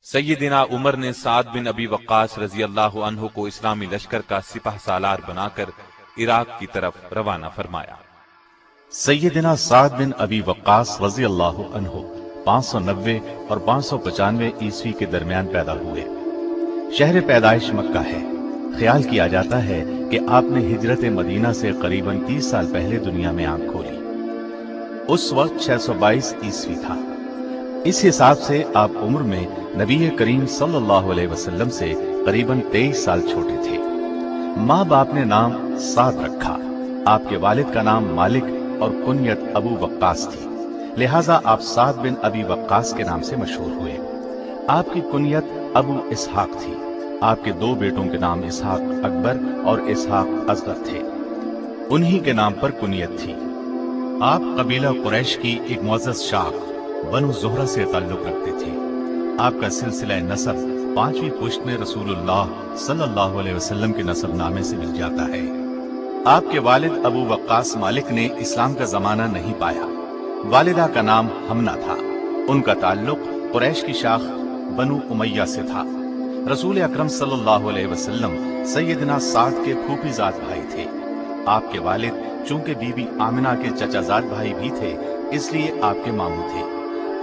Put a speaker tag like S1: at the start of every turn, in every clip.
S1: سیدنا عمر نے سعد بن ابی وقاص رضی اللہ عنہ کو اسلامی لشکر کا سپہ سالار بنا کر عراق کی طرف روانہ فرمایا۔
S2: سیدنا سعد بن ابی وقاص رضی اللہ عنہ 590 اور 595 عیسوی کے درمیان پیدا ہوئے۔ شہر پیدائش مکہ ہے۔ خیال کیا جاتا ہے کہ آپ نے ہجرت مدینہ سے قریباً 30 سال پہلے دنیا میں آنکھ کھولی۔ اس وقت 622 عیسوی تھا۔ اس حساب سے آپ عمر میں نبی کریم صلی اللہ علیہ وسلم سے قریباً 23 سال چھوٹے تھے۔ ماں باپ نے نام سعد رکھا۔ آپ کے والد کا نام مالک اور کنیت ابو وقاص تھی، لہٰذا آپ سعد بن ابی وقاص کے نام سے مشہور ہوئے۔ آپ کی کنیت ابو اسحاق تھی۔ آپ کے 2 بیٹوں کے نام اسحاق اکبر اور اسحاق اصغر تھے، انہی کے نام پر کنیت تھی۔ آپ قبیلہ قریش کی ایک معزز شاخ بنو زہرہ سے تعلق رکھتے تھے۔ آپ کا سلسلہ نسب 5ویں پشت میں رسول اللہ صلی اللہ علیہ وسلم کے نسب نامے سے مل جاتا ہے۔ آپ کے والد ابو وقاص مالک نے اسلام کا زمانہ نہیں پایا۔ والدہ کا نام حمنہ تھا۔ ان کا تعلق قریش کی شاخ بنو امیہ سے تھا۔ رسول اکرم صلی اللہ علیہ وسلم سیدنا سعد کے پھوپھی زاد بھائی تھے۔ آپ کے والد چونکہ بی بی آمنہ کے چچا زاد بھائی بھی تھے، اس لیے آپ کے ماموں تھے،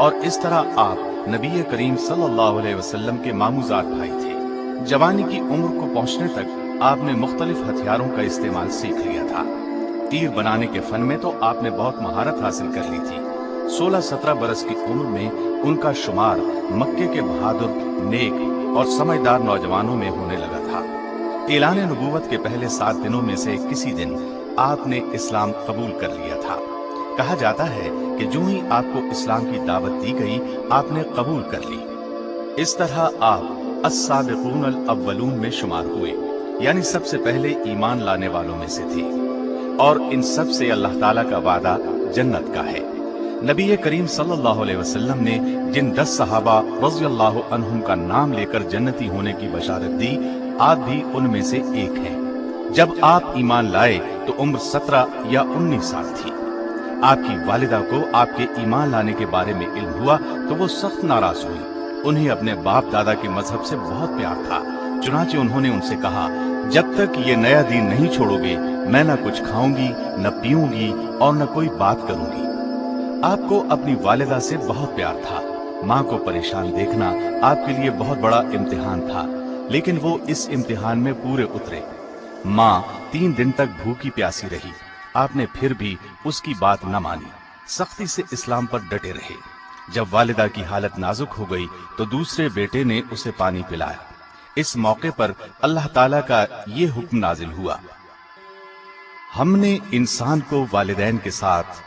S2: اور اس طرح آپ نبی کریم صلی اللہ علیہ وسلم کے ماموں زاد بھائی تھے۔ جوانی کی عمر کو پہنچنے تک آپ نے مختلف ہتھیاروں کا استعمال سیکھ لیا تھا۔ تیر بنانے کے فن میں تو آپ نے بہت مہارت حاصل کر لی تھی۔ 16-17 برس کی عمر میں ان کا شمار مکے کے بہادر، نیک اور سمجھدار نوجوانوں میں ہونے لگا تھا۔ اعلان نبوت کے پہلے 7 دنوں میں سے کسی دن آپ نے اسلام قبول کر لیا تھا۔ کہا جاتا ہے کہ جو ہی آپ کو اسلام کی دعوت دی گئی، آپ نے قبول کر لی۔ اس طرح آپ السابقون الاولون میں شمار ہوئے، یعنی سب سے پہلے ایمان لانے والوں میں سے تھے، اور ان سب سے اللہ تعالیٰ کا وعدہ جنت کا ہے۔ نبی کریم صلی اللہ علیہ وسلم نے جن 10 صحابہ رضی اللہ عنہم کا نام لے کر جنتی ہونے کی بشارت دی، آپ بھی ان میں سے ایک ہیں۔ جب آپ ایمان لائے تو عمر 17 یا 19 سال تھی۔ آپ کی والدہ کو آپ کے ایمان لانے کے بارے میں علم ہوا تو وہ سخت ناراض ہوئی۔ انہیں اپنے باپ دادا کے مذہب سے بہت پیار تھا، چنانچہ انہوں نے ان سے کہا، جب تک یہ نیا دین نہیں چھوڑو گے، میں نہ کچھ کھاؤں گی، نہ پیوں گی اور نہ کوئی بات کروں گی۔ آپ کو اپنی والدہ سے بہت پیار تھا۔ ماں کو پریشان دیکھنا آپ کے لیے بہت بڑا امتحان تھا، لیکن وہ اس امتحان میں پورے اترے۔ ماں 3 دن تک بھوکی پیاسی رہی۔ آپ نے پھر بھی اس کی بات نہ مانی، سختی سے اسلام پر ڈٹے رہے۔ جب والدہ کی حالت نازک ہو گئی تو دوسرے بیٹے نے اسے پانی پلایا۔ اس موقع پر اللہ تعالیٰ کا یہ حکم نازل ہوا، ہم نے انسان کو والدین کے ساتھ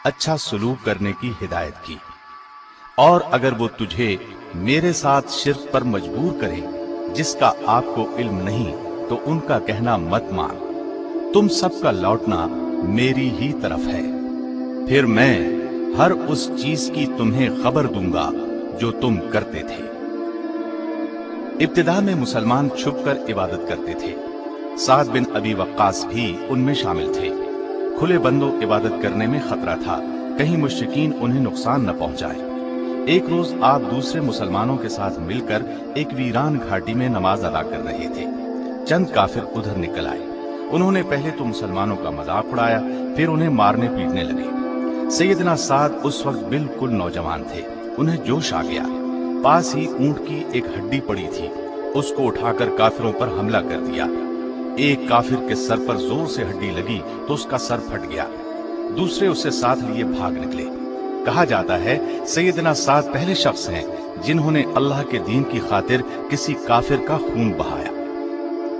S2: اچھا سلوک کرنے کی ہدایت کی، اور اگر وہ تجھے میرے ساتھ شرک پر مجبور کرے جس کا آپ کو علم نہیں تو ان کا کہنا مت مان، تم سب کا لوٹنا میری ہی طرف ہے، پھر میں ہر اس چیز کی تمہیں خبر دوں گا جو تم کرتے تھے۔ ابتدا میں مسلمان چھپ کر عبادت کرتے تھے۔ سعد بن ابی وقاص بھی ان میں شامل تھے۔ کھلے بندوں عبادت کرنے میں خطرہ تھا، کہیں مشرکین انہیں نقصان نہ پہنچائے۔ ایک روز آپ دوسرے مسلمانوں کے ساتھ مل کر ایک ویران گھاٹی میں نماز ادا کر رہے تھے۔ چند کافر ادھر نکل آئے۔ انہوں نے پہلے تو مسلمانوں کا مذاق اڑایا، پھر انہیں مارنے پیٹنے لگے۔ سیدنا سعد اس وقت بالکل نوجوان تھے، انہیں جوش آ گیا۔ پاس ہی اونٹ کی ایک ہڈی پڑی تھی، اس کو اٹھا کر کافروں پر حملہ کر دیا۔ ایک کافر کے سر پر زور سے ہڈی لگی تو اس کا سر پھٹ گیا، دوسرے اسے ساتھ لیے بھاگ نکلے۔ کہا جاتا ہے سیدنا سعد پہلے شخص ہیں جنہوں نے اللہ کے دین کی خاطر کسی کافر کا خون بہایا۔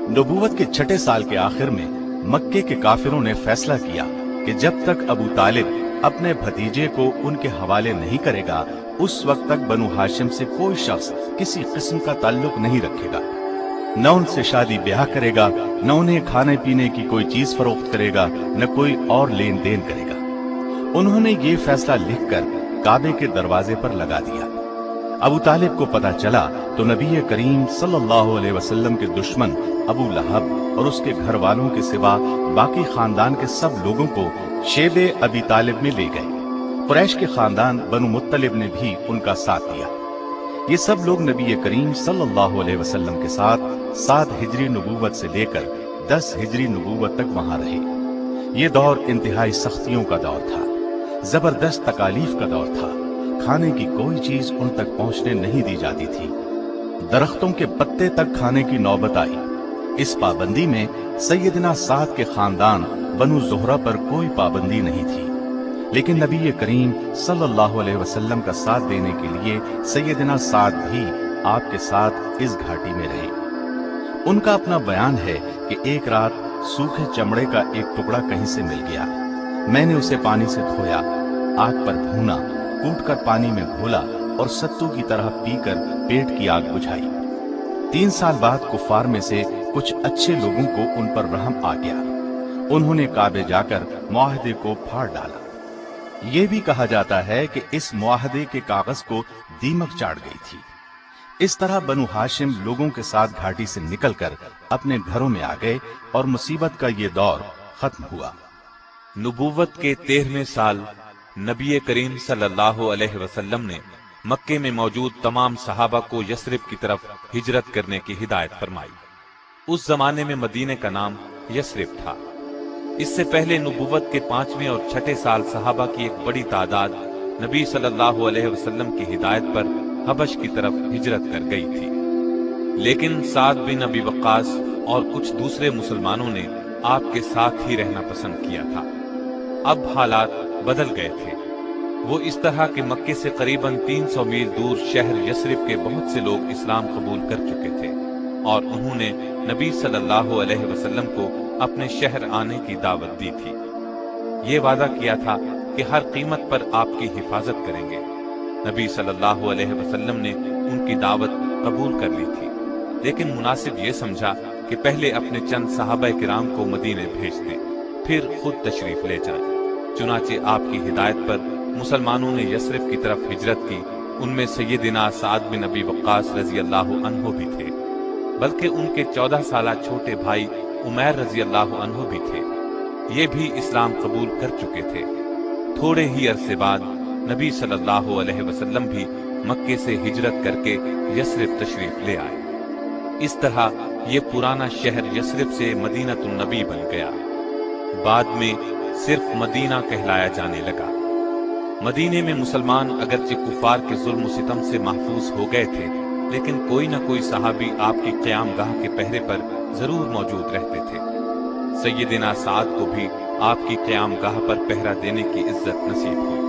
S2: نبوت کے 6 سال کے آخر میں مکے کے کافروں نے فیصلہ کیا کہ جب تک ابو طالب اپنے بھتیجے کو ان کے حوالے نہیں کرے گا، اس وقت تک بنو ہاشم سے کوئی شخص کسی قسم کا تعلق نہیں رکھے گا، نہ ان سے شادی بیاہ کرے گا، نہ انہیں کھانے پینے کی کوئی چیز فروخت کرے گا، نہ کوئی اور لین دین کرے گا۔ انہوں نے یہ فیصلہ لکھ کر کعبے کے دروازے پر لگا دیا۔ ابو طالب کو پتہ چلا تو نبی کریم صلی اللہ علیہ وسلم کے دشمن ابو لہب اور اس کے گھر والوں کے سوا باقی خاندان کے سب لوگوں کو شیب ابی طالب میں لے گئے۔ قریش کے خاندان بنو مطلب نے بھی ان کا ساتھ دیا۔ یہ سب لوگ نبی کریم صلی اللہ علیہ وسلم کے ساتھ 7 ہجری نبوت سے لے کر 10 ہجری نبوت تک وہاں رہے۔ یہ دور انتہائی سختیوں کا دور تھا، زبردست تکالیف کا دور تھا۔ کھانے کی کوئی چیز ان تک پہنچنے نہیں دی جاتی تھی، درختوں کے پتے تک کھانے کی نوبت آئی۔ اس پابندی میں سیدنا سعد کے خاندان بنو زہرہ پر کوئی پابندی نہیں تھی، لیکن نبی کریم صلی اللہ علیہ وسلم کا ساتھ دینے کے لیے سیدنا سعد بھی آپ کے ساتھ اس گھاٹی میں رہے۔ ان کا اپنا بیان ہے کہ ایک رات سوکھے چمڑے کا ایک ٹکڑا کہیں سے مل گیا، میں نے اسے پانی سے دھویا، آگ پر بھونا، کوٹ کر پانی میں گھولا اور ستو کی طرح پی کر پیٹ کی آگ بجھائی۔ 3 سال بعد کفار میں سے کچھ اچھے لوگوں کو ان پر رحم آ گیا، انہوں نے کعبے جا کر معاہدے کو پھاڑ ڈالا۔ یہ بھی کہا جاتا ہے کہ اس معاہدے کے کاغذ کو دیمک چاڑ گئی تھی۔ اس طرح بنو ہاشم لوگوں کے ساتھ گھاٹی سے نکل کر اپنے گھروں میں آ گئے اور مصیبت کا یہ دور ختم ہوا۔
S1: نبوت کے 13ویں سال نبی کریم صلی اللہ علیہ وسلم نے مکے میں موجود تمام صحابہ کو یثرب کی طرف ہجرت کرنے کی ہدایت فرمائی۔ اس زمانے میں مدینے کا نام یثرب تھا۔ اس سے پہلے نبوت کے 5ویں اور 6 سال صحابہ کی ایک بڑی تعداد نبی صلی اللہ علیہ وسلم کی ہدایت پر حبش کی طرف ہجرت کر گئی تھی، لیکن سعد بن ابی وقاص اور کچھ دوسرے مسلمانوں نے آپ کے ساتھ ہی رہنا پسند کیا تھا۔ اب حالات بدل گئے تھے۔ وہ اس طرح کہ مکے سے قریباً 300 میل دور شہر یثرب کے بہت سے لوگ اسلام قبول کر چکے تھے، اور انہوں نے نبی صلی اللہ علیہ وسلم کو اپنے شہر آنے کی دعوت دی تھی۔ یہ وعدہ کیا تھا کہ ہر قیمت پر آپ کی حفاظت کریں گے۔ نبی صلی اللہ علیہ وسلم نے ان کی دعوت قبول کر لی تھی، لیکن مناسب یہ سمجھا کہ پہلے اپنے چند صحابہ کرام کو مدینے بھیج دیں، پھر خود تشریف لے جائیں۔ چنانچہ آپ کی ہدایت پر مسلمانوں نے یثرب کی طرف ہجرت کی۔ ان میں سیدنا سعد بن ابی وقاص رضی اللہ عنہ بھی تھے، بلکہ ان کے 14 سالہ چھوٹے بھائی عمیر رضی اللہ عنہ بھی تھے۔ یہ بھی اسلام قبول کر چکے تھے۔ تھوڑے ہی عرصے بعد نبی صلی اللہ علیہ وسلم بھی مکے سے ہجرت کر کے یثرب تشریف لے آئے۔ اس طرح یہ پرانا شہر یثرب سے مدینہ النبی بن گیا۔ بعد میں صرف مدینہ کہلایا جانے لگا۔ مدینے میں مسلمان اگرچہ کفار کے ظلم و ستم سے محفوظ ہو گئے تھے، لیکن کوئی نہ کوئی صحابی آپ کی قیام گاہ کے پہرے پر ضرور موجود رہتے تھے۔ سیدنا سعد کو بھی آپ کی قیام گاہ پر پہرا دینے کی عزت نصیب ہوئی۔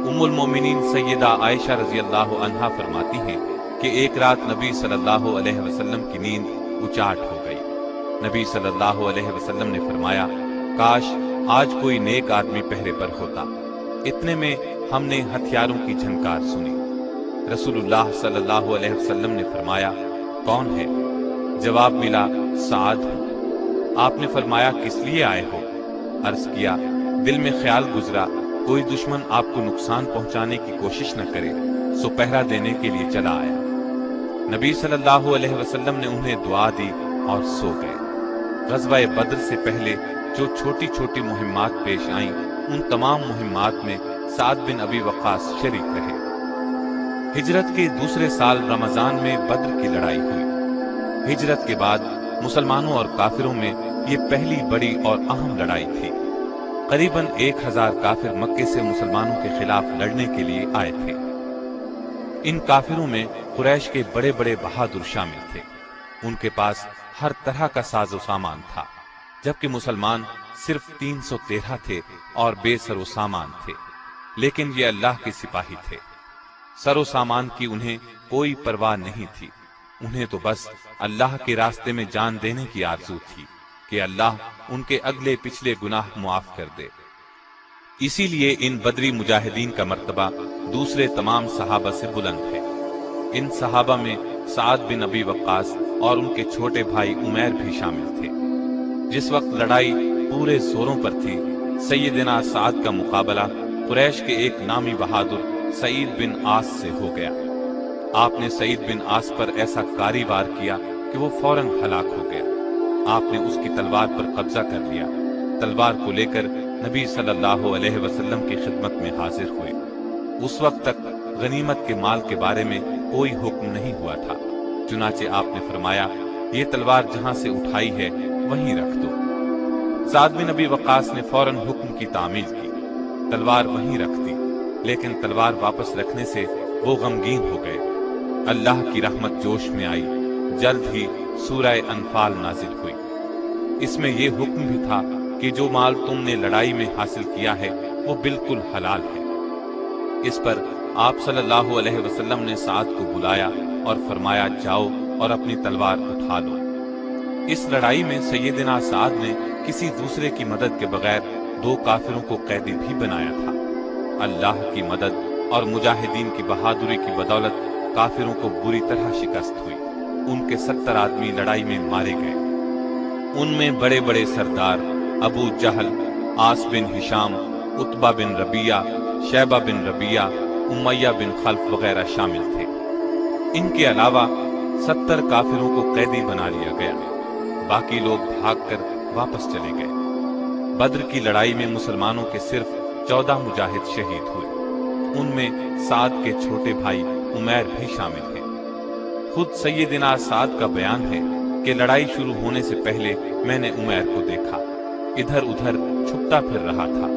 S1: ام المومنین سیدہ عائشہ رضی اللہ عنہا فرماتی ہیں کہ ایک رات نبی صلی اللہ علیہ وسلم کی نیند اچاٹ ہو گئی۔ نبی صلی اللہ علیہ وسلم نے فرمایا، کاش آج کوئی نیک آدمی پہرے پر ہوتا۔ اتنے میں ہم نے ہتھیاروں کی جھنکار سنی۔ رسول اللہ صلی اللہ علیہ وسلم نے فرمایا، کون ہے؟ جواب ملا، سعد ہوں۔ آپ نے فرمایا، کس لیے آئے ہو؟ عرض کیا، دل میں خیال گزرا کوئی دشمن آپ کو نقصان پہنچانے کی کوشش نہ کرے، سو پہرا دینے کے لیے چلا آیا۔ نبی صلی اللہ علیہ وسلم نے انہیں دعا دی اور سو گئے۔ غزوہ بدر سے پہلے جو چھوٹی چھوٹی مہمات پیش آئیں، ان تمام مہمات میں سعد بن ابی وقاص شریک رہے۔ ہجرت کے دوسرے سال رمضان میں بدر کی لڑائی ہوئی۔ ہجرت کے بعد مسلمانوں اور کافروں میں یہ پہلی بڑی اور اہم لڑائی تھی۔ قریباً 1000 کافر مکے سے مسلمانوں کے خلاف لڑنے کے لیے آئے تھے۔ ان کافروں میں قریش کے بڑے بڑے بہادر شامل تھے۔ ان کے پاس ہر طرح کا ساز و سامان تھا، جبکہ مسلمان صرف 313 تھے اور بے سر و سامان تھے، لیکن یہ اللہ کے سپاہی تھے۔ سر و سامان کی انہیں کوئی پرواہ نہیں تھی، انہیں تو بس اللہ کے راستے میں جان دینے کی آرزو تھی کہ اللہ ان کے اگلے پچھلے گناہ معاف کر دے۔ اسی لیے ان بدری مجاہدین کا مرتبہ دوسرے تمام صحابہ سے بلند ہے۔ ان صحابہ میں سعد بن ابی وقاص اور ان کے چھوٹے بھائی عمیر بھی شامل تھے۔ جس وقت لڑائی پورے زوروں پر تھی، سیدنا سعد کا مقابلہ قریش کے ایک نامی بہادر سعید بن عاص سے ہو گیا۔ آپ نے سعید بن عاص پر ایسا کاری وار کیا کہ وہ فوراً ہلاک ہو گیا۔ آپ نے اس کی تلوار پر قبضہ کر لیا۔ تلوار کو لے کر نبی صلی اللہ علیہ وسلم کی خدمت میں حاضر ہوئے۔ اس وقت تک غنیمت کے مال کے بارے میں کوئی حکم نہیں ہوا تھا، چنانچہ آپ نے فرمایا یہ تلوار جہاں سے اٹھائی ہے وہیں رکھ دو۔ سعد بن ابی وقاص نے فوراً حکم کی تعمیل کی، تلوار وہیں رکھ دی، لیکن تلوار واپس رکھنے سے وہ غمگین ہو گئے۔ اللہ کی رحمت جوش میں آئی، جلد ہی سورہ انفال نازل ہوئی۔ اس میں یہ حکم بھی تھا کہ جو مال تم نے لڑائی میں حاصل کیا ہے وہ بالکل حلال ہے۔ اس پر آپ صلی اللہ علیہ وسلم نے سعد کو بلایا اور فرمایا جاؤ اور اپنی تلوار اٹھا لو۔ اس لڑائی میں سیدنا سعد نے کسی دوسرے کی مدد کے بغیر 2 کافروں کو قیدی بھی بنایا تھا۔ اللہ کی مدد اور مجاہدین کی بہادری کی بدولت کافروں کو بری طرح شکست ہوئی۔ ان کے 70 آدمی لڑائی میں مارے گئے۔ ان میں بڑے بڑے سردار ابو جہل، عاص بن ہشام، عتبہ بن ربیعہ، شیبہ بن ربیعہ، امیہ بن خلف وغیرہ شامل تھے۔ ان کے علاوہ 70 کافروں کو قیدی بنا لیا گیا، باقی لوگ بھاگ کر واپس چلے گئے۔ بدر کی لڑائی میں مسلمانوں کے صرف 14 مجاہد شہید ہوئے، ان میں سعد کے چھوٹے بھائی عمیر بھی شامل ہیں۔ خود سیدنا سعد کا بیان ہے کہ لڑائی شروع ہونے سے پہلے میں نے عمیر کو دیکھا، ادھر ادھر چھپتا پھر رہا تھا۔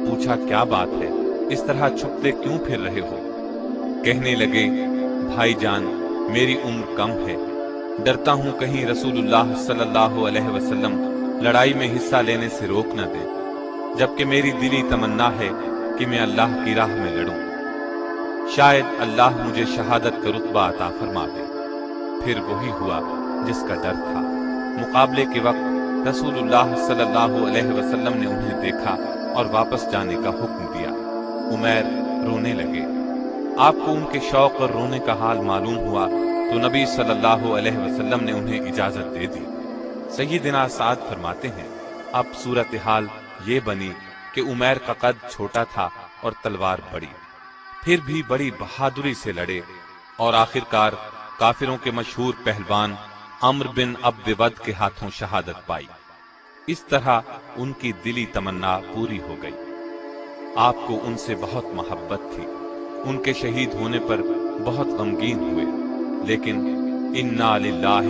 S1: پوچھا کیا بات ہے، اس طرح چھپتے کیوں پھر رہے ہو؟ کہنے لگے بھائی جان میری عمر کم ہے، ڈرتا ہوں کہیں رسول اللہ صلی اللہ علیہ وسلم لڑائی میں حصہ لینے سے روک نہ دیں، جبکہ میری دلی تمنا ہے کہ میں اللہ کی راہ میں لڑوں، شاید اللہ مجھے شہادت کا رتبہ عطا فرما دے۔ پھر وہی ہوا جس کا ڈر تھا۔ مقابلے کے وقت رسول اللہ صلی اللہ علیہ وسلم نے انہیں دیکھا اور واپس جانے کا حکم دیا۔ عمیر رونے لگے۔ آپ کو ان کے شوق اور رونے کا حال معلوم ہوا تو نبی صلی اللہ علیہ وسلم نے انہیں اجازت دے دی۔ سیدنا سعد فرماتے ہیں اب صورتحال یہ بنی کہ عمیر کا قد چھوٹا تھا اور تلوار بڑی، پھر بھی بڑی بہادری سے لڑے اور آخرکار کافروں کے مشہور پہلوان عمرو بن عبد ود کے ہاتھوں شہادت پائی۔ اس طرح ان کی دلی تمنا پوری ہو گئی۔ آپ کو ان سے بہت محبت تھی، ان کے شہید ہونے پر بہت غمگین ہوئے، لیکن انا للہ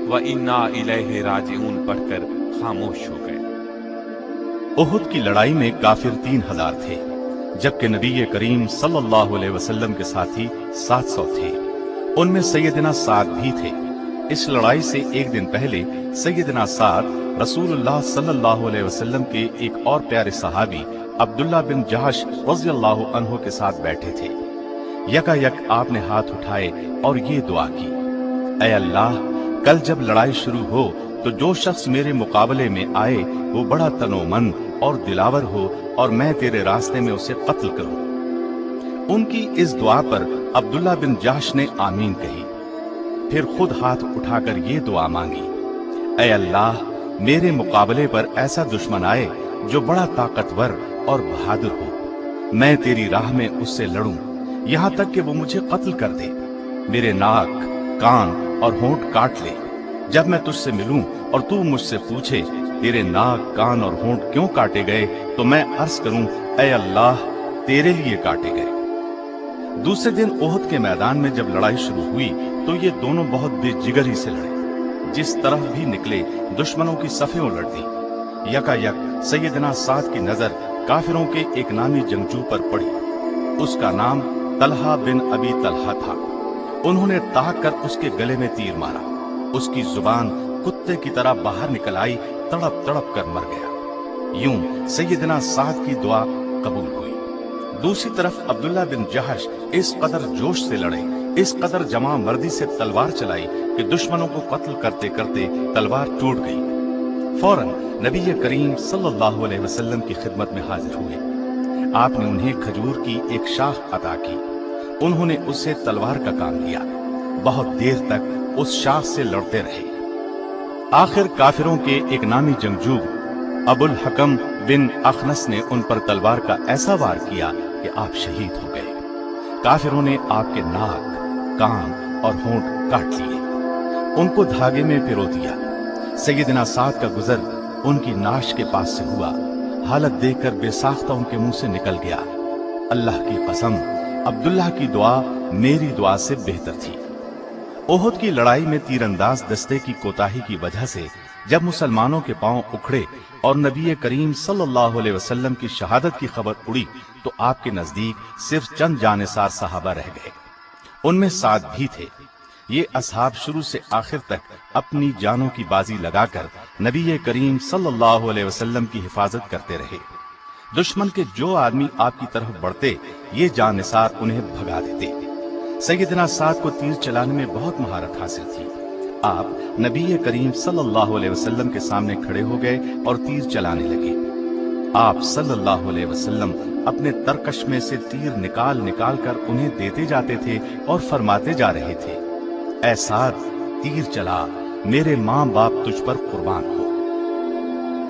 S1: و انا الیہ راجعون پڑھ کر خاموش ہو گئے۔
S2: احد کی لڑائی میں کافر 3000 تھے، جبکہ نبی کریم صلی اللہ علیہ وسلم کے ساتھی 700 تھے، ان میں سیدنا سعد بھی تھے۔ اس لڑائی سے ایک دن پہلے سیدنا سعد رسول اللہ صلی اللہ علیہ وسلم کے ایک اور پیارے صحابی عبداللہ بن جہش رضی اللہ عنہ کے ساتھ بیٹھے تھے۔ یکا یک آپ نے ہاتھ اٹھائے اور یہ دعا کی، اے اللہ کل جب لڑائی شروع ہو تو جو شخص میرے مقابلے میں آئے وہ بڑا تنومند اور دلاور ہو اور میں تیرے راستے میں اسے قتل کروں۔ ان کی اس دعا پر عبداللہ بن جہش نے آمین کہی، پھر خود ہاتھ اٹھا کر یہ دعا مانگی، اے اللہ میرے مقابلے پر ایسا دشمن آئے جو بڑا طاقتور اور بہادر ہو، میں تیری راہ میں اس سے لڑوں یہاں تک کہ وہ مجھے قتل کر دے، میرے ناک، کان اور ہونٹ کاٹ لے۔ جب میں تجھ سے ملوں اور تو مجھ سے پوچھے تیرے ناک، کان اور ہونٹ کیوں کاٹے گئے تو میں عرض کروں اے اللہ تیرے لیے کاٹے گئے۔ دوسرے دن احد کے میدان میں جب لڑائی شروع ہوئی تو یہ دونوں بہت بے جگری سے لڑے، جس طرف بھی نکلے دشمنوں کی صفیں الٹ دی۔ یکا یک سیدنا سعد کی نظر کافروں کے ایک نامی جنگجو پر پڑی، اس کا نام طلحہ بن ابی طلحہ تھا۔ انہوں نے تاک کر اس کے گلے میں تیر مارا، اس کی زبان کتے کی طرح باہر نکل آئی، تڑپ تڑپ کر مر گیا۔ یوں سیدنا سعد کی دعا قبول ہوئی۔ دوسری طرف عبداللہ بن جہش اس قدر جوش سے لڑے، اس قدر جمع مردی سے تلوار چلائی کہ دشمنوں کو قتل کرتے کرتے تلوار ٹوٹ گئی۔ فوراً نبی کریم صلی اللہ علیہ وسلم کی خدمت میں حاضر ہوئے۔ آپ نے انہیں کھجور کی ایک شاخ عطا کی، انہوں نے اس سے تلوار کا کام لیا، بہت دیر تک اس شاخ سے لڑتے رہے۔ آخر کافروں کے ایک نامی جنگجو ابو الحکم بن اخنس نے ان پر تلوار کا ایسا وار کیا کہ آپ شہید ہو گئے۔ کافروں نے آپ کے ناک، کان اور ہونٹ کاٹ لیے، ان کو دھاگے میں پرو دیا۔ سیدنا سعد کا گزر ان کی ناش کے پاس سے ہوا، حالت دیکھ کر بے ساختہ ان کے منہ سے نکل گیا، اللہ کی قسم عبداللہ کی دعا میری دعا سے بہتر تھی۔ احد کی لڑائی میں تیر انداز دستے کی کوتاہی کی وجہ سے جب مسلمانوں کے پاؤں اکھڑے اور نبی کریم صلی اللہ علیہ وسلم کی شہادت کی خبر اڑی تو آپ کے نزدیک صرف چند جانثار صحابہ رہ گئے۔ ان میں سعد بھی تھے۔ یہ اصحاب شروع سے آخر تک اپنی جانوں کی بازی لگا کر نبی کریم صلی اللہ علیہ وسلم کی حفاظت کرتے رہے۔ دشمن کے جو آدمی آپ کی طرف بڑھتے یہ جانثار انہیں بھگا دیتے۔ سیدنا سعد کو تیر چلانے میں بہت مہارت حاصل تھی۔ آپ نبی کریم صلی اللہ علیہ وسلم کے سامنے کھڑے ہو گئے اور تیر چلانے لگے۔ آپ صلی اللہ علیہ وسلم اپنے ترکش میں سے تیر نکال نکال کر انہیں دیتے جاتے تھے اور فرماتے جا رہے تھے، اے سعد تیر چلا، میرے ماں باپ تجھ پر قربان ہو۔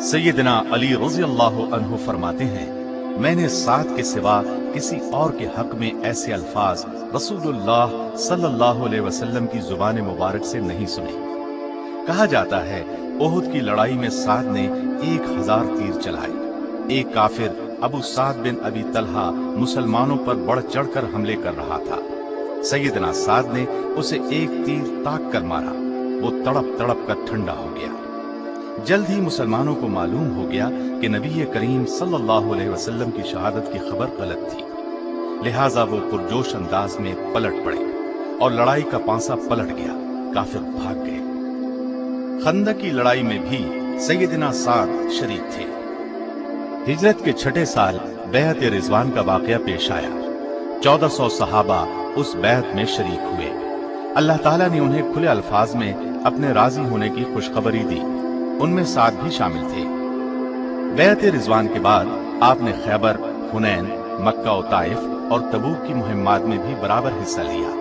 S2: سیدنا علی رضی اللہ عنہ فرماتے ہیں، میں نے سعد کے سوا کسی اور کے حق میں ایسے الفاظ رسول اللہ صلی اللہ علیہ وسلم کی زبان مبارک سے نہیں سنے۔ کہا جاتا ہے احد کی لڑائی میں سعد نے 1000 تیر چلائے۔ ایک کافر ابو سعد بن ابی طلحہ مسلمانوں پر بڑھ چڑھ کر حملے کر رہا تھا۔ سیدنا سعد نے اسے ایک تیر تاک کر مارا، وہ تڑپ تڑپ کر ٹھنڈا ہو گیا۔ جلد ہی مسلمانوں کو معلوم ہو گیا کہ نبی کریم صلی اللہ علیہ وسلم کی شہادت کی خبر غلط تھی، لہٰذا وہ پرجوش انداز میں پلٹ پڑے اور لڑائی کا پانسا پلٹ گیا، کافر بھاگ گئے۔ خندق کی لڑائی میں بھی سیدنا سعد شریک تھے۔ ہجرت کے 6 سال بیعت رضوان کا واقعہ پیش آیا۔ 1400 صحابہ اس بیعت میں شریک ہوئے۔ اللہ تعالیٰ نے انہیں کھلے الفاظ میں اپنے راضی ہونے کی خوشخبری دی، ان میں سعد بھی شامل تھے۔ بیعت رضوان کے بعد آپ نے خیبر، حنین، مکہ و طائف اور تبوک کی مہمات میں بھی برابر حصہ لیا۔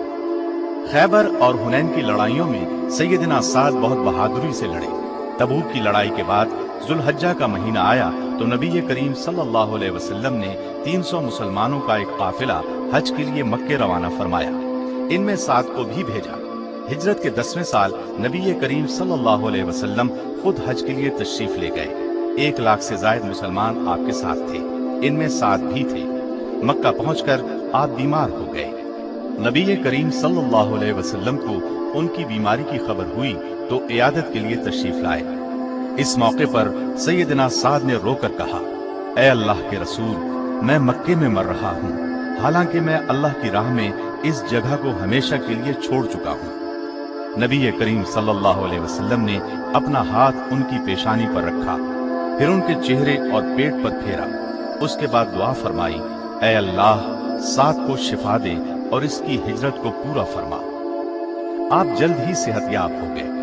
S2: خیبر اور حنین کی لڑائیوں میں سیدنا سعد بہت بہادری سے لڑے۔ تبوک کی لڑائی کے بعد ذوالحجہ کا مہینہ آیا تو نبی کریم صلی اللہ علیہ وسلم نے 300 مسلمانوں کا ایک قافلہ حج کے لیے مکے روانہ فرمایا، ان میں سعد کو بھی بھیجا۔ ہجرت کے 10ویں سال نبی کریم صلی اللہ علیہ وسلم خود حج کے لیے تشریف لے گئے۔ 1 لاکھ سے زائد مسلمان آپ کے ساتھ تھے، ان میں سعد بھی تھے۔ مکہ پہنچ کر آپ بیمار ہو گئے۔ نبی کریم صلی اللہ علیہ وسلم کو ان کی بیماری کی خبر ہوئی تو عیادت کے لیے تشریف لائے۔ اس موقع پر سیدنا سعد نے رو کر کہا، اے اللہ کے رسول، میں مکے میں مر رہا ہوں، حالانکہ میں اللہ کی راہ میں اس جگہ کو ہمیشہ کے لیے چھوڑ چکا ہوں۔ نبی کریم صلی اللہ علیہ وسلم نے اپنا ہاتھ ان کی پیشانی پر رکھا، پھر ان کے چہرے اور پیٹ پر پھیرا، اس کے بعد دعا فرمائی، اے اللہ سعد کو شفا دے اور اس کی ہجرت کو پورا فرما۔ آپ جلد ہی صحت یاب ہو گئے۔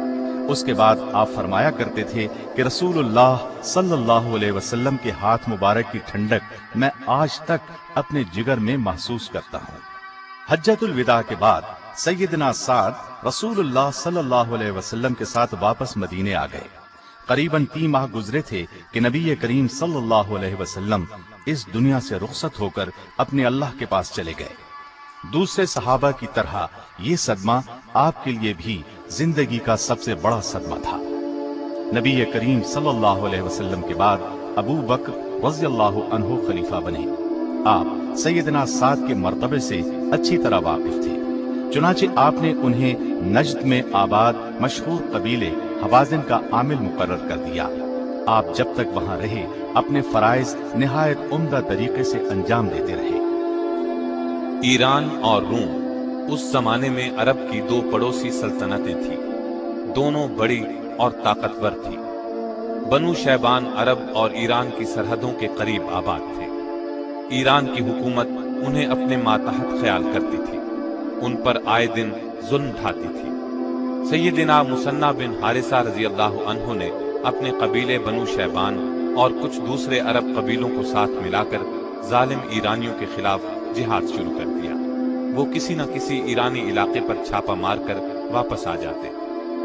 S2: اس کے بعد آپ فرمایا کرتے تھے کہ رسول اللہ صلی اللہ علیہ وسلم کے ہاتھ مبارک کی ٹھنڈک میں آج تک اپنے جگر میں محسوس کرتا ہوں۔ حجۃ الوداع کے بعد سیدنا سعد رسول اللہ صلی اللہ علیہ وسلم کے ساتھ واپس مدینے آ گئے۔ قریباً 3 ماہ گزرے تھے کہ نبی کریم صلی اللہ علیہ وسلم اس دنیا سے رخصت ہو کر اپنے اللہ کے پاس چلے گئے۔ دوسرے صحابہ کی طرح یہ صدمہ آپ کے لیے بھی زندگی کا سب سے بڑا صدمہ تھا۔ نبی کریم صلی اللہ علیہ وسلم کے بعد ابو بکر رضی اللہ عنہ خلیفہ بنے۔ آپ سیدنا سعد کے مرتبے سے اچھی طرح واقف تھے، چنانچہ آپ نے انہیں نجد میں آباد مشہور قبیلے حوازن کا عامل مقرر کر دیا۔ آپ جب تک وہاں رہے اپنے فرائض نہایت عمدہ طریقے سے انجام دیتے رہے۔
S1: ایران اور روم اس زمانے میں عرب کی 2 پڑوسی سلطنتیں تھیں، دونوں بڑی اور طاقتور تھی۔ بنو شیبان عرب اور ایران کی سرحدوں کے قریب آباد تھے۔ ایران کی حکومت انہیں اپنے ماتحت خیال کرتی تھی، ان پر آئے دن ظلم ڈھاتی تھی۔ سیدنا مثنی بن حارثہ رضی اللہ عنہ نے اپنے قبیلے بنو شیبان اور کچھ دوسرے عرب قبیلوں کو ساتھ ملا کر ظالم ایرانیوں کے خلاف جہاد شروع کر دیا۔ وہ کسی نہ کسی ایرانی علاقے پر چھاپا مار کر واپس آ جاتے۔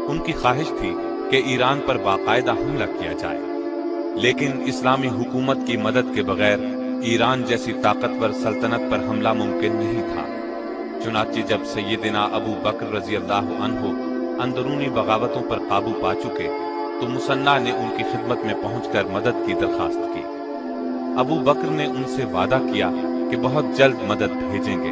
S1: ان کی خواہش تھی کہ ایران پر باقاعدہ حملہ کیا جائے، لیکن اسلامی حکومت کی مدد کے بغیر ایران جیسی طاقتور سلطنت پر حملہ ممکن نہیں تھا۔ چنانچہ جب سیدنا ابو بکر رضی اللہ عنہ اندرونی بغاوتوں پر قابو پا چکے تو مثنی نے ان کی خدمت میں پہنچ کر مدد کی درخواست کی۔ ابو بکر نے ان سے وعدہ کیا کہ بہت جلد مدد بھیجیں گے،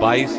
S1: 22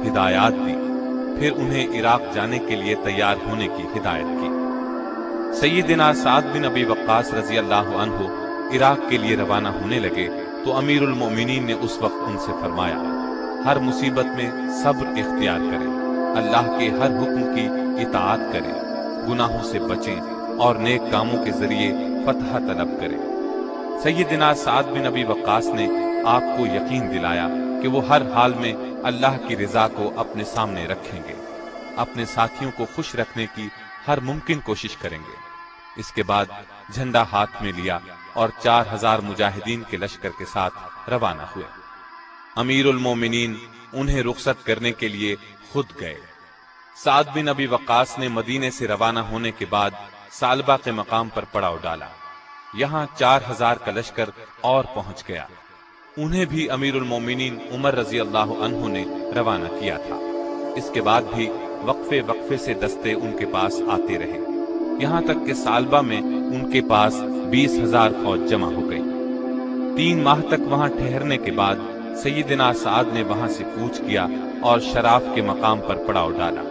S1: ہدایات دی، پھر انہیں عراق جانے کے لیے تیار ہونے کی ہدایت کی۔ سیدنا سعد بن ابی وقاص رضی اللہ عنہ عراق کے لیے روانہ ہونے لگے تو امیر المومنین نے اس وقت ان سے فرمایا، ہر مصیبت میں صبر اختیار کریں، اللہ کے ہر حکم کی اطاعت کریں، گناہوں سے بچیں اور نیک کاموں کے ذریعے فتح طلب کریں۔ سیدنا سعد بن ابی وقاص نے آپ کو یقین دلایا کہ وہ ہر حال میں اللہ کی رضا کو اپنے سامنے رکھیں گے، اپنے ساتھیوں کو خوش رکھنے کی ہر ممکن کوشش کریں گے۔ اس کے بعد جھنڈا ہاتھ میں لیا اور 4000 مجاہدین کے لشکر کے ساتھ روانہ ہوئے۔ امیر المومنین انہیں رخصت کرنے کے لیے خود گئے۔ سعد بن ابی وقاص نے مدینے سے روانہ ہونے کے بعد سالبہ کے مقام پر پڑاؤ ڈالا۔ یہاں 4000 کا لشکر اور پہنچ گیا۔ انہیں بھی امیر المومنین عمر رضی اللہ عنہ نے روانہ کیا تھا۔ اس کے بعد بھی وقفے وقفے سے دستے ان کے پاس آتے رہے، یہاں تک کہ سالبہ میں ان کے پاس 20,000 فوج جمع ہو گئی۔ 3 ماہ تک وہاں ٹھہرنے کے بعد سیدنا سعد نے وہاں سے کوچ کیا اور شراف کے مقام پر پڑاؤ ڈالا۔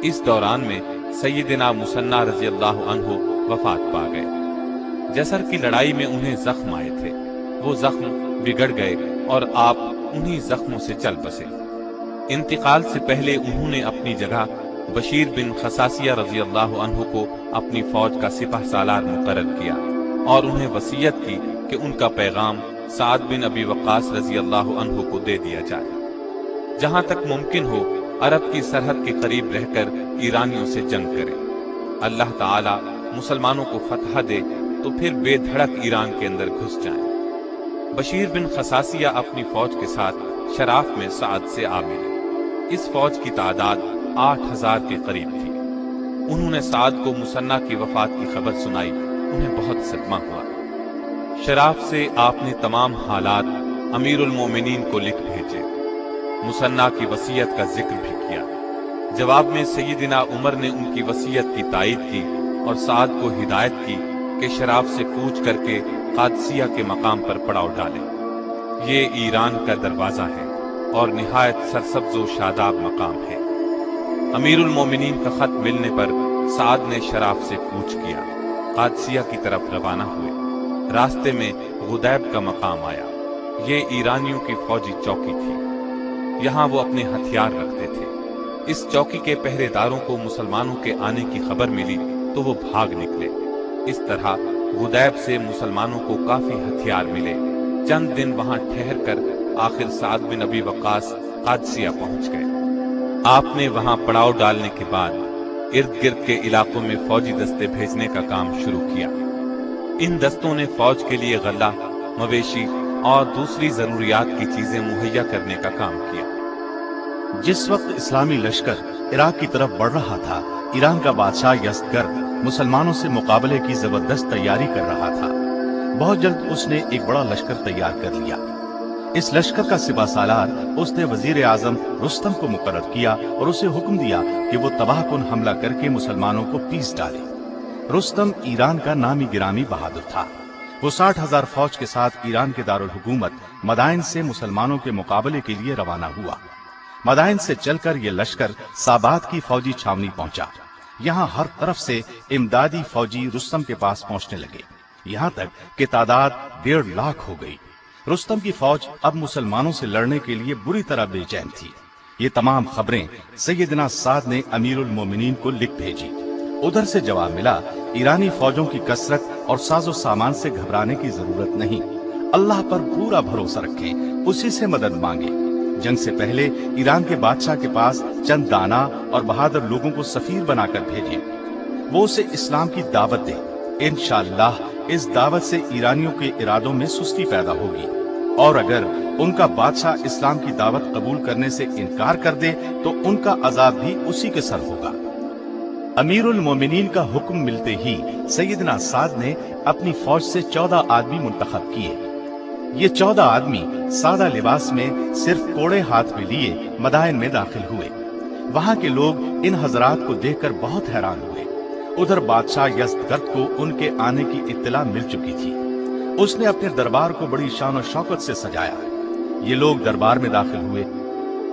S1: اس دوران میں سیدنا مسنہ رضی اللہ عنہ وفات پا گئے۔ جسر کی لڑائی میں انہیں زخم آئے تھے، وہ زخم بگڑ گئے اور آپ انہی زخموں سے چل بسے۔ انتقال سے پہلے انہوں نے اپنی جگہ بشیر بن خصاصیہ رضی اللہ عنہ کو اپنی فوج کا سپہ سالار مقرر کیا اور انہیں وصیت کی کہ ان کا پیغام سعد بن ابی وقاص رضی اللہ عنہ کو دے دیا جائے، جہاں تک ممکن ہو عرب کی سرحد کے قریب رہ کر ایرانیوں سے جنگ کرے۔ اللہ تعالی مسلمانوں کو فتح دے تو پھر بے دھڑک ایران کے اندر گھس جائیں۔ بشیر بن خصاصیہ اپنی فوج کے ساتھ شراف میں سعد سے آ ملے۔ اس فوج کی تعداد 8000 کے قریب تھی۔ انہوں نے سعد کو مسنہ کی وفات کی خبر سنائی، انہیں بہت صدمہ ہوا۔ شراف سے آپ نے تمام حالات امیر المومنین کو لکھ بھیجے، مسنہ کی وصیت کا ذکر بھی کیا۔ جواب میں سیدنا عمر نے ان کی وصیت کی تائید کی اور سعد کو ہدایت کی کہ شراف سے کوچ کر کے قادسیہ کے مقام پر پڑاؤ ڈالے۔ یہ ایران کا دروازہ ہے اور نہایت سرسبز و شاداب مقام ہے۔ امیر المومنین کا خط ملنے پر سعد نے شراف سے کوچ کیا، قادسیہ کی طرف روانہ ہوئے۔ راستے میں غدیب کا مقام آیا، یہ ایرانیوں کی فوجی چوکی تھی، یہاں وہ اپنے ہتھیار رکھتے تھے۔ اس چوکی کے پہرے داروں کو مسلمانوں کے آنے کی خبر ملی تو وہ بھاگ نکلے۔ اس طرح غدیب سے مسلمانوں کو کافی ہتھیار ملے۔ چند دن وہاں ٹھہر کر آخر سعد بن ابی وقاص قادسیہ پہنچ گئے۔ آپ نے وہاں پڑاؤ ڈالنے کے بعد ارد گرد کے علاقوں میں فوجی دستے بھیجنے کا کام شروع کیا۔ ان دستوں نے فوج کے لیے غلہ، مویشی اور دوسری ضروریات کی چیزیں مہیا کرنے کا کام کیا۔
S2: جس وقت اسلامی لشکر عراق کی طرف بڑھ رہا تھا، ایران کا بادشاہ یزدگرد مسلمانوں سے مقابلے کی زبردست تیاری کر رہا تھا۔ بہت جلد اس نے ایک بڑا لشکر تیار کر لیا۔ اس لشکر کا سپہ سالار اس نے وزیر اعظم رستم کو مقرر کیا اور اسے حکم دیا کہ وہ تباہ کن حملہ کر کے مسلمانوں کو پیس ڈالے۔ رستم ایران کا نامی گرامی بہادر تھا۔ وہ 60,000 فوج کے ساتھ ایران کے دارالحکومت مدائن سے مسلمانوں کے مقابلے کے لیے روانہ ہوا۔ مدائن سے چل کر یہ لشکر سابات کی فوجی چھاونی پہنچا۔ یہاں ہر طرف سے امدادی فوجی رستم کے پاس پہنچنے لگے، یہاں تک کہ تعداد 1.5 لاکھ ہو گئی۔ رستم کی فوج اب مسلمانوں سے لڑنے کے لیے بری طرح بے چین تھی۔ یہ تمام خبریں سیدنا سعد نے امیر المومنین کو لکھ بھیجی۔ ادھر سے جواب ملا، ایرانی فوجوں کی کثرت اور ساز و سامان سے گھبرانے کی ضرورت نہیں، اللہ پر پورا بھروسہ رکھیں، اسی سے مدد مانگیں۔ جنگ سے پہلے ایران کے بادشاہ کے پاس چند دانا اور بہادر لوگوں کو سفیر بنا کر بھیجیں، وہ اسے اسلام کی دعوت دیں۔ انشاءاللہ اس دعوت سے ایرانیوں کے ارادوں میں سستی پیدا ہوگی، اور اگر ان کا بادشاہ اسلام کی دعوت قبول کرنے سے انکار کر دے تو ان کا عذاب بھی اسی کے سر ہوگا۔ امیر المومنین کا حکم ملتے ہی سیدنا سعد نے اپنی فوج سے 14 آدمی منتخب کیے۔ یہ 14 آدمی سادہ لباس میں صرف کوڑے ہاتھ میں لیے مدائن میں داخل ہوئے۔ وہاں کے لوگ ان حضرات کو دیکھ کر بہت حیران ہوئے۔ ادھر بادشاہ یزدگرد کو ان کے آنے کی اطلاع مل چکی تھی۔ اس نے اپنے دربار کو بڑی شان و شوکت سے سجایا۔ یہ لوگ دربار میں داخل ہوئے۔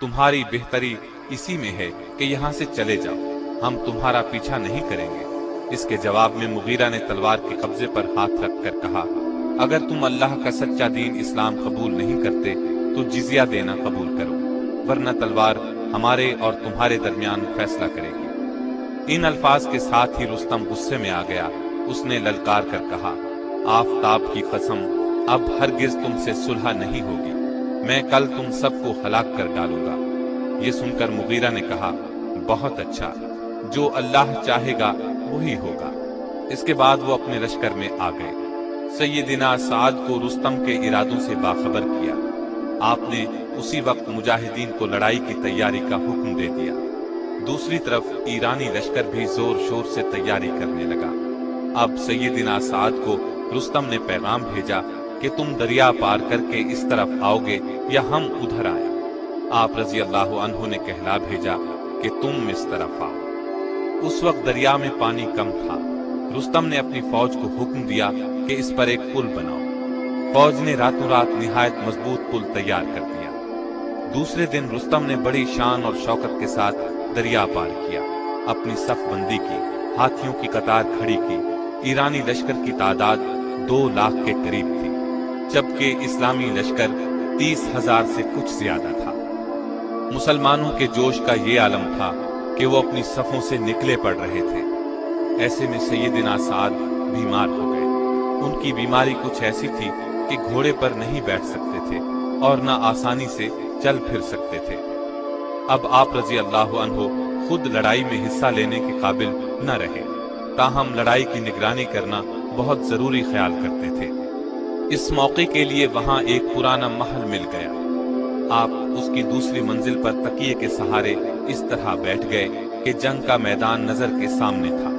S1: تمہاری بہتری اسی میں ہے کہ یہاں سے چلے جاؤ، ہم تمہارا پیچھا نہیں کریں گے۔ اس کے جواب میں مغیرہ نے تلوار کے قبضے پر ہاتھ رکھ کر کہا اگر تم اللہ کا سچا دین اسلام قبول نہیں کرتے تو جزیہ دینا قبول کرو، ورنہ تلوار ہمارے اور تمہارے درمیان فیصلہ کرے گی۔ ان الفاظ کے ساتھ ہی رستم غصے میں آ گیا۔ اس نے للکار کر کہا آفتاب کی قسم، اب ہرگز تم سے صلح نہیں ہوگی، میں کل تم سب کو ہلاک کر ڈالوں گا۔ یہ سن کر مغیرہ نے کہا بہت اچھا، جو اللہ چاہے گا وہی ہوگا۔ اس کے بعد وہ اپنے لشکر میں آ گئے۔ سیدنا سعد کو رستم کے ارادوں سے باخبر کیا۔ آپ نے اسی وقت مجاہدین کو لڑائی کی تیاری کا حکم دے دیا۔ دوسری طرف ایرانی لشکر بھی زور شور سے تیاری کرنے لگا۔ اب سیدنا سعد کو رستم نے پیغام بھیجا کہ تم دریا پار کر کے اس طرف آؤ گے یا ہم ادھر آئیں۔ آپ رضی اللہ عنہ نے کہلا بھیجا کہ تم اس طرف آؤ۔ اس وقت دریا میں پانی کم تھا۔ رستم نے اپنی فوج کو حکم دیا کہ اس پر ایک پل بناؤ۔ فوج نے راتوں رات نہایت مضبوط پل تیار کر دیا۔ دوسرے دن رستم نے بڑی شان اور شوکت کے ساتھ دریا پار کیا، اپنی صف بندی کی، ہاتھیوں کی قطار کھڑی کی۔ ایرانی لشکر کی تعداد 2 لاکھ کے قریب تھی، جبکہ اسلامی لشکر 30,000 سے کچھ زیادہ تھا۔ مسلمانوں کے جوش کا یہ عالم تھا کہ وہ اپنی صفوں سے نکلے پڑ رہے تھے۔ ایسے میں سیدنا سعد بیمار ہو گئے۔ ان کی بیماری کچھ ایسی تھی کہ گھوڑے پر نہیں بیٹھ سکتے تھے اور نہ آسانی سے چل پھر سکتے تھے۔ اب آپ رضی اللہ عنہ خود لڑائی میں حصہ لینے کے قابل نہ رہے، تاہم لڑائی کی نگرانی کرنا بہت ضروری خیال کرتے تھے۔ اس موقع کے لیے وہاں ایک پرانا محل مل گیا۔ آپ اس کی دوسری منزل پر تکیے کے سہارے اس طرح بیٹھ گئے کہ جنگ کا میدان نظر کے سامنے تھا۔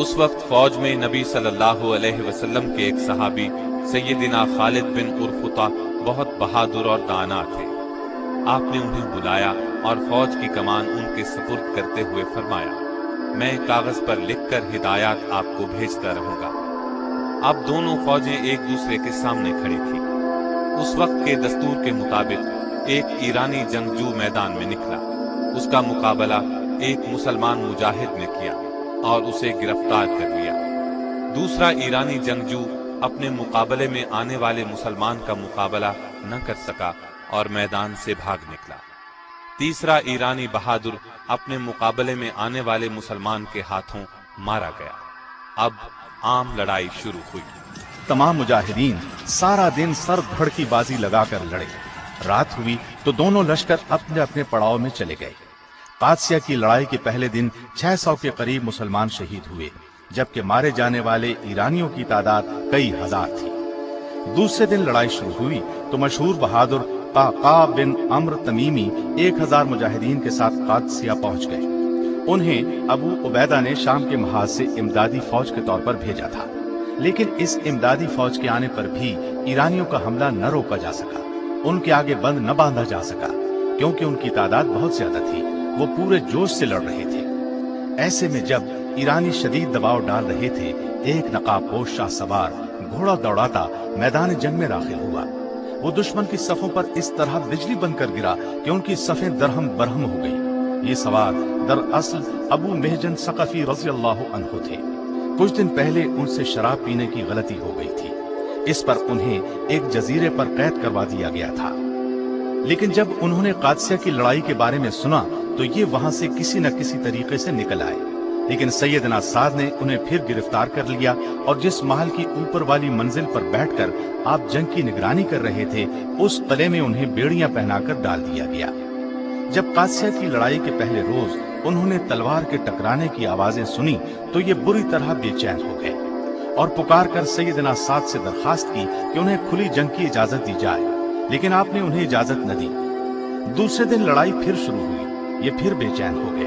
S1: اس وقت فوج میں نبی صلی اللہ علیہ وسلم کے ایک صحابی سیدنا خالد بن عرفطہ بہت بہادر اور دانا تھے۔ آپ نے انہیں بلایا اور فوج کی کمان ان کے سپرد کرتے ہوئے فرمایا میں کاغذ پر لکھ کر ہدایات آپ کو بھیجتا رہوں گا۔ اب دونوں فوجیں ایک دوسرے کے سامنے کھڑی تھیں۔ اس وقت کے دستور کے مطابق ایک ایرانی جنگجو میدان میں نکلا۔ اس کا مقابلہ ایک مسلمان مجاہد نے کیا اور اسے گرفتار کر لیا۔ دوسرا ایرانی جنگجو اپنے مقابلے میں آنے والے مسلمان کا مقابلہ نہ کر سکا اور میدان سے بھاگ نکلا۔ تیسرا ایرانی بہادر اپنے مقابلے میں آنے والے مسلمان کے ہاتھوں مارا گیا۔ اب عام لڑائی شروع ہوئی۔
S2: تمام مجاہدین سارا دن سر دھڑ کی بازی لگا کر لڑے۔ رات ہوئی تو دونوں لشکر اپنے اپنے پڑاؤ میں چلے گئے۔ قادسیہ کی لڑائی کے پہلے دن 600 کے قریب مسلمان شہید ہوئے، جبکہ مارے جانے والے ایرانیوں کی تعداد کئی ہزار تھی۔ دوسرے دن لڑائی شروع ہوئی تو مشہور بہادر قعقاع بن عمرو تمیمی 1000 مجاہدین کے ساتھ قادسیہ پہنچ گئے۔ انہیں ابو عبیدہ نے شام کے محاذ سے امدادی فوج کے طور پر بھیجا تھا، لیکن اس امدادی فوج کے آنے پر بھی ایرانیوں کا حملہ نہ روکا جا سکا، ان کے آگے بند نہ باندھا جا سکا، کیونکہ ان کی تعداد بہت زیادہ تھی، وہ پورے جوش سے لڑ رہے تھے۔ ایسے میں جب ایرانی شدید دباؤ ڈال رہے تھے، ایک نقاب پوش شاہ سوار گھوڑا دوڑاتا میدان جنگ میں داخل ہوا۔ وہ دشمن کی صفوں پر اس طرح بجلی بن کر گرا کہ ان کی صفیں درہم برہم ہو گئی۔ یہ سوار دراصل ابو محجن ثقفی رضی اللہ عنہ تھے۔ کچھ دن پہلے ان سے شراب پینے کی غلطی ہو گئی تھی، اس پر انہیں ایک جزیرے پر قید کروا دیا گیا تھا۔ لیکن جب انہوں نے قادسیہ کی لڑائی کے بارے میں سنا تو یہ وہاں سے کسی نہ کسی طریقے سے نکل آئے، لیکن سیدنا سعد نے انہیں پھر گرفتار کر لیا اور جس محل کی اوپر والی منزل پر بیٹھ کر آپ جنگ کی نگرانی کر رہے تھے، اس قلعے میں انہیں بیڑیاں پہنا کر ڈال دیا گیا۔ جب قادسیہ کی لڑائی کے پہلے روز انہوں نے تلوار کے ٹکرانے کی آوازیں سنی تو یہ بری طرح بے چین ہو گئے اور پکار کر سیدنا سعد سے درخواست کی کہ انہیں کھلی جنگ کی اجازت دی جائے، لیکن آپ نے انہیں اجازت نہ دی۔ دوسرے دن لڑائی پھر شروع ہوئی، یہ پھر بے چین ہو گئے۔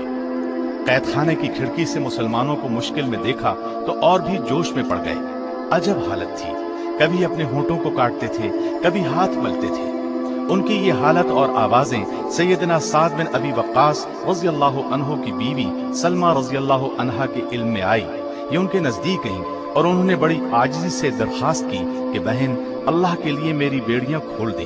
S2: قید خانے کی کھڑکی سے مسلمانوں کو مشکل میں دیکھا تو اور بھی جوش میں پڑ گئے۔ عجب حالت تھی، کبھی اپنے ہونٹوں کو کاٹتے تھے، کبھی ہاتھ ملتے تھے۔ ان کی یہ حالت اور آوازیں سیدنا سعد بن ابی وقاص رضی اللہ عنہ کی بیوی سلمہ رضی اللہ عنہا کے علم میں آئی۔ یہ ان کے نزدیک گئیں اور انہوں نے بڑی عاجزی سے درخواست کی کہ بہن، اللہ کے لیے میری بیڑیاں کھول دیں،